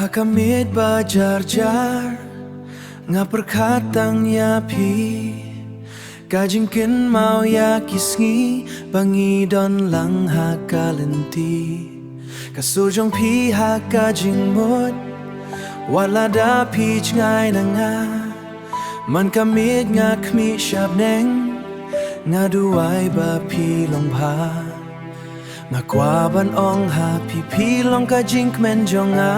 Hakamit bajar-jar nga perkatang yapi kajingkin mau ya kisngi bangidon lang hakalenti kasujong pi hakajing mot wala da pich ngai na nga man kamit nga kmi shabneng nga duay ba pilong pa nga kwaban ong happy pilong kajing kmenjong nga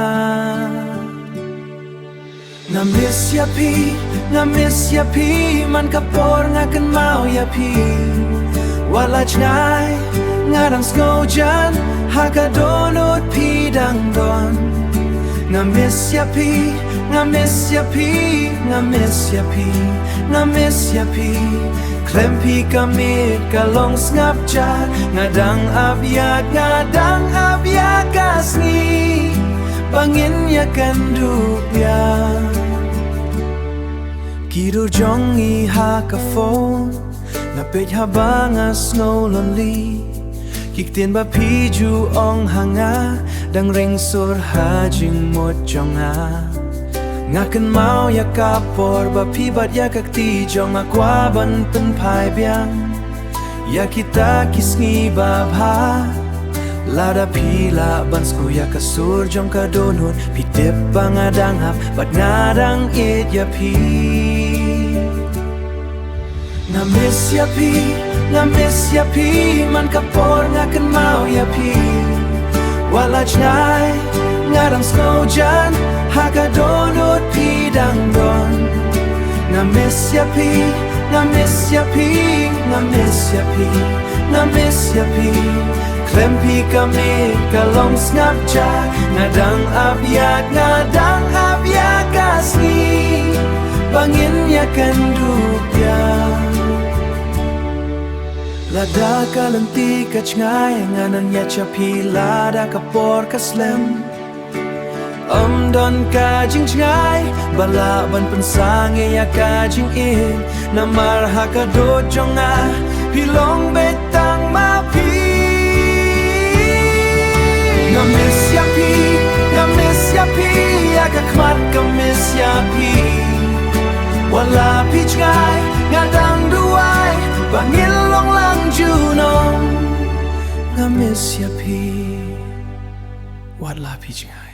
miss ya pi man kapor nga kan mau ya pi wala chnai nga dang skojan hakadonot pi dang don nga miss ya pi Klempi kami kalong ngap chat ngadang abyak kasni bangin ya kandupya kidur jong I haka phone napet habanga snow lonely kiktin ba piju ong hanga dang ring sur hajing mot jonga ngakan mau ya kapor ba pibat ya kakti jong akwaban pen pai biang ya kita kisngi babha lada pila bansku ya kasur jong kadonut pitip bangadang hap bat ngadang it ya pi nga miss ya pi man kapor ngakan mau ya pi wala chnai ngadang skojan hakadonot pi dang don nga miss ya pi Klempi kami kalong ngap chat ngadang abyak kasni bangin ya kandupya lada kalenti kachngai nganang ya chapi lada kapor kaslem don kajing chngai bala ban pensange ya kajing in namar hakadot jonga pilong betang mapi nga miss ya pi ya kakmat ka miss ya pi wala pi chngai ngadang duai bangilong lang junong nga miss ya pi wala pi chngai